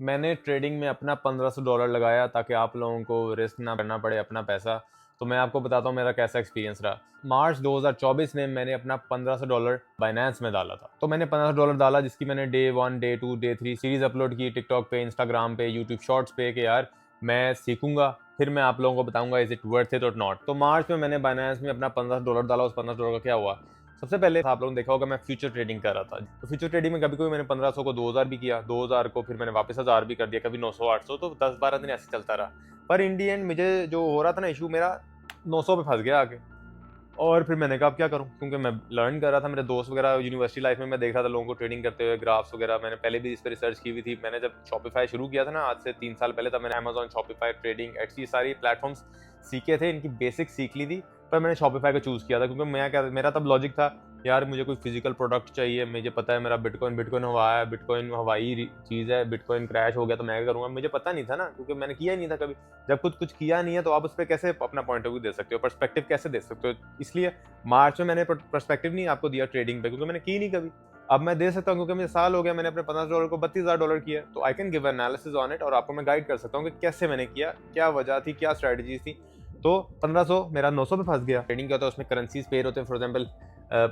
मैंने ट्रेडिंग में अपना $1500 लगाया ताकि आप लोगों को रिस्क ना करना पड़े अपना पैसा। तो मैं आपको बताता हूँ मेरा कैसा एक्सपीरियंस रहा। मार्च 2024 में मैंने अपना $1500 बाइनेंस में डाला था। तो मैंने $1500 डाला, जिसकी मैंने day 1, day 2, day 3 series upload की टिकटॉक पे, इंस्टाग्राम पे, यूट्यूब शॉर्ट्स पे कि यार मैं सीखूंगा, फिर मैं आप लोगों को बताऊंगा इज इट वर्थ इट और नॉट। तो मार्च में मैंने बाइनेंस में अपना $1500 डाला। उस $1500 का क्या हुआ, सबसे पहले आप लोगों ने देखा होगा मैं फ्यूचर ट्रेडिंग कर रहा था। तो फ्यूचर ट्रेडिंग में कभी कभी मैंने 1500 को 2000 भी किया, 2000 को फिर मैंने वापस 1000 भी कर दिया, कभी 900 800, तो 10-12 दिन ऐसे चलता रहा। पर इन दी एंड मुझे जो हो रहा था ना इशू, मेरा 900 पे फंस गया आके। और फिर मैंने कहा अब क्या करूं, क्योंकि मैं लर्न कर रहा था, मेरे दोस्त वगैरह यूनिवर्सिटी लाइफ में मैं देख रहा था लोगों को ट्रेडिंग करते हुए, ग्राफ्स वगैरह। मैंने पहले भी इस पर रिसर्च की हुई थी। मैंने जब शॉपिफाई शुरू किया था ना आज से 3 साल पहले, तब मैंने अमेजॉन, शॉपिफाई, ट्रेडिंग, एटसी सारी प्लेटफॉर्म्स सीखे थे, इनकी बेसिक सीख ली थी। पर मैंने शॉपिफाई को चूज़ किया था क्योंकि मेरा तब लॉजिक था यार मुझे कोई फिजिकल प्रोडक्ट चाहिए। मुझे पता है मेरा बिटकॉइन हवा है, बिटकॉइन हवाई चीज़ है, बिटकॉइन क्रैश हो गया तो मैं क्या करूँगा, मुझे पता नहीं था ना, क्योंकि मैंने किया ही नहीं था कभी। जब खुद कुछ किया नहीं है तो आप उस पर कैसे अपना पॉइंट ऑफ व्यू दे सकते हो, पर्सपेक्टिव कैसे दे सकते हो। इसलिए मार्च में मैंने पर्सपेक्टिव नहीं आपको दिया ट्रेडिंग पे, क्योंकि मैंने की नहीं कभी। अब मैं दे सकता हूँ क्योंकि मुझे साल हो गया, मैंने अपने $1500 को $32,000 किया। तो I can give analysis on it और आपको मैं गाइड कर सकता हूँ कि कैसे मैंने किया, क्या वजह थी, क्या स्ट्रेटजी थी। तो 1500 मेरा 900 पे फंस गया। ट्रेडिंग क्या होता है, उसमें करेंसीज पेयर होते हैं। फॉर एग्जांपल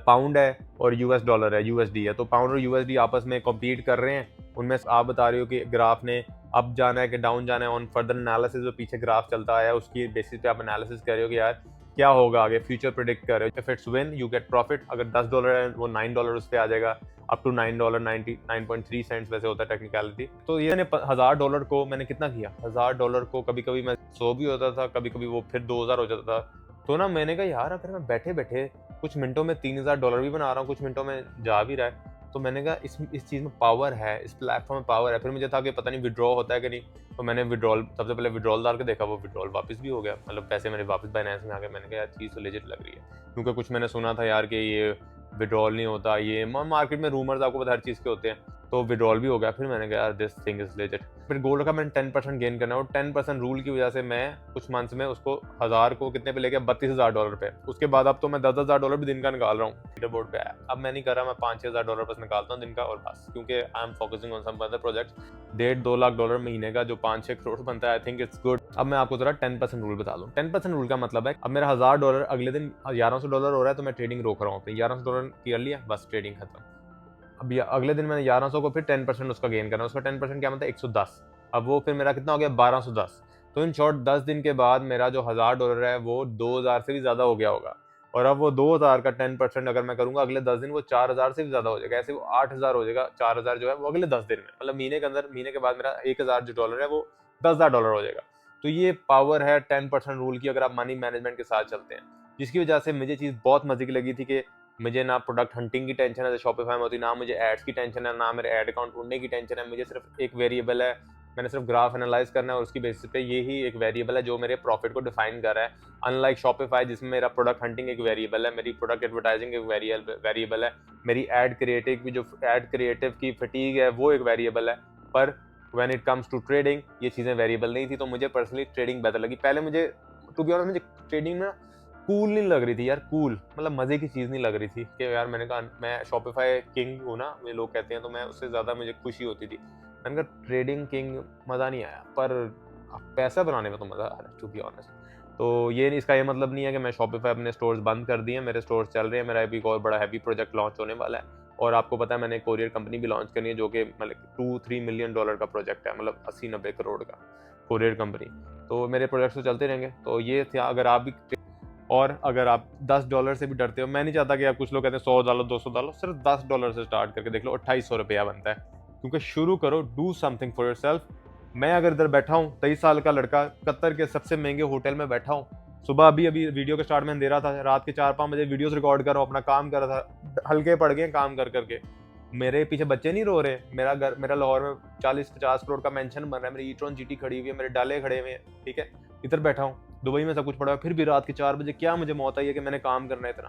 पाउंड है और यूएस डॉलर है, यूएसडी है। तो पाउंड और यूएसडी आपस में कॉम्पीट कर रहे हैं। उनमें आप बता रहे हो कि ग्राफ ने अप जाना है कि डाउन जाना है। ऑन फर्दर एनालिसिस जो पीछे ग्राफ चलता आया है उसकी बेसिस पे आप एनालिसिस कर रहे हो कि यार क्या होगा आगे, फ्यूचर प्रिडिक्ट कर रहे हो। If it's win you get profit. अगर $10 है वो $9 उस पर आ जाएगा, अप टू $9, 99.3 सेंट्स वैसे होता है टेक्निकलिटी। तो ये मैंने $1000 को मैंने कितना किया, $1000 को कभी कभी मैं 100 भी होता था, कभी कभी वो फिर 2000 हो जाता था। तो ना मैंने कहा यार अगर मैं बैठे बैठे कुछ मिनटों में $3000 भी बना रहा हूँ, कुछ मिनटों में जा भी रहा है, तो मैंने कहा इस चीज़ में पावर है, इस प्लेटफॉर्म में पावर है। फिर मुझे था कि पता नहीं विड्रॉ होता है कि नहीं। तो मैंने विड्रॉल सबसे पहले विड्रॉल डाल के देखा, वो विड्रॉल वापस भी हो गया, मतलब पैसे मेरे वापस बाइनेंस में आ गए। मैंने कहा यार चीज़ तो लेजिट लग रही है, क्योंकि कुछ मैंने सुना था यार कि ये विड्रॉल नहीं होता, ये मार्केट में रूमर्स आपको पता हर चीज़ के होते हैं। तो विड्रॉल भी हो गया। फिर मैंने कहा यार दिस थिंग इज लेजिट। फिर गोल्ड का मैंने 10% गेन करना है, और 10% रूल की वजह से मैं कुछ मंथ्स में उसको 1000 को कितने पे लेके $32,000 पे। उसके बाद अब तो मैं $10,000 भी दिन का निकाल रहा हूँ लीडर बोर्ड पे आया। अब मैं नहीं कर रहा, मैं $5,000-6,000 बस निकालता हूँ दिन का, और बस, क्योंकि I am focusing on some other projects. 1.5-2 lakh dollar महीने का जो 5-6 करोड़ बनता है, आई थिंक इट्स गुड। अब मैं आपको जरा 10% रूल बता दूं। 10% रूल का मतलब है अब मेरा $1000 अगले दिन $1100 हो रहा है तो मैं ट्रेडिंग रोक रहा हूँ अपनी। $1100 कर लिया, बस ट्रेडिंग खत्म। अब अगले दिन मैंने 1100 को फिर 10% उसका गेन करना। उसका 10% क्या मतलब 110। अब वो फिर मेरा कितना हो गया, 1210। तो इन शॉर्ट 10 दिन के बाद मेरा जो $1000 है वो 2000 से भी ज्यादा हो गया होगा। और अब वो 2000 का 10% अगर मैं करूंगा अगले 10 दिन, वो 4000 से भी ज्यादा हो जाएगा। ऐसे वो 8000 हो जाएगा। 4000 जो है वो अगले 10 दिन में, मतलब महीने के अंदर, महीने के बाद मेरा 1000 जो डॉलर है वो $10,000 हो जाएगा। तो ये पावर है 10% रूल की, अगर आप मनी मैनेजमेंट के साथ चलते हैं। जिसकी वजह से मुझे चीज़ बहुत मजे की लगी थी कि मुझे ना प्रोडक्ट हंटिंग की टेंशन है शॉपिफाई में होती, ना मुझे एड्स की टेंशन है, ना मेरे एड अकाउंट ढूंढने की टेंशन है। मुझे सिर्फ एक वेरिएबल है, मैंने सिर्फ ग्राफ एनालाइज करना है और उसकी बेसिस पे ये ही एक वेरिएबल है जो मेरे प्रॉफिट को डिफाइन कर रहा है। अनलाइक शॉपिफाई जिसमें मेरा प्रोडक्ट हंटिंग एक वेरिएबल है, मेरी प्रोडक्ट एडवर्टाइजिंग एक वेरिएबल है, मेरी एड क्रिएटिव की जो एड क्रिएटिव की फटीग है वो एक वेरिएबल है। पर when it comes to trading ये चीज़ें वेरिएबल नहीं थी। तो मुझे पर्सनली ट्रेडिंग बेहतर लगी। पहले मुझे टू बी ऑनेस्ट मुझे ट्रेडिंग में कूल नहीं लग रही थी यार, कूल मतलब मजे की चीज़ नहीं लग रही थी कि यार मैंने कहा मैं शॉपिफाई किंग हूँ ना, ये लोग कहते हैं, तो मैं उससे ज़्यादा मुझे खुशी होती थी। मैंने कहा ट्रेडिंग किंग मज़ा नहीं आया, पर पैसा बनाने में तो मज़ा आ रहा है टू बी ऑनेस्ट। तो ये नहीं, इसका ये मतलब नहीं है कि मैं शॉपिफाई अपने स्टोर्स बंद कर दिए। मेरे स्टोर्स चल रहे हैं। मेरा अभी एक और बड़ा हैवी प्रोजेक्ट लॉन्च होने वाला है, और आपको पता है मैंने कोरियर कंपनी भी लॉन्च करनी है जो कि मतलब $2-3 मिलियन का प्रोजेक्ट है, मतलब 80-90 करोड़ का कोरियर कंपनी। तो मेरे प्रोजेक्ट्स तो चलते रहेंगे। तो ये था, अगर आप भी, और अगर आप $10 से भी डरते हो, मैं नहीं चाहता कि आप, कुछ लोग कहते हैं 100 डालो 200 डालो, सिर्फ $10 से स्टार्ट करके देख लो, ₹2800 बनता है। क्योंकि शुरू करो, डू समथिंग फॉर योरसेल्फ। मैं अगर इधर बैठा हूँ 23 साल का लड़का, कतर के सबसे महंगे होटल में बैठा हूँ, सुबह अभी वीडियो के स्टार्ट में अंधेरा था, रात के 4-5 बजे वीडियोस रिकॉर्ड कर रहा हूँ, अपना काम कर रहा था, हल्के पड़ गए काम कर करके। मेरे पीछे बच्चे नहीं रो रहे। मेरा लाहौर में 40-50 करोड़ का मेंशन बन रहा है, मेरी ई-ट्रॉन जीटी खड़ी हुई है, मेरे डाले खड़े हुए हैं, ठीक है। इधर बैठा हूँ, दुबई में सब कुछ पड़ा है, फिर भी रात के 4 बजे क्या मुझे मौत आई है कि मैंने काम करना है इतना,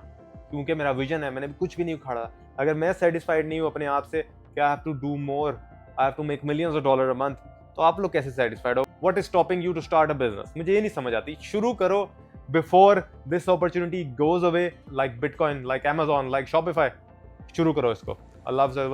क्योंकि मेरा विजन है, मैंने कुछ भी नहीं उखाड़ा। अगर मैं सेटिस्फाइड नहीं हूँ अपने आप से कि I have to do more, I have to make millions of dollar a month, तो आप लोग कैसे सेटिस्फाइड हो? What is stopping you to start a business? मुझे ये नहीं समझ आती। शुरू करो before this opportunity goes away, like bitcoin, like Amazon, like Shopify. शुरू करो इसको। अल्लाह हाफ़िज़।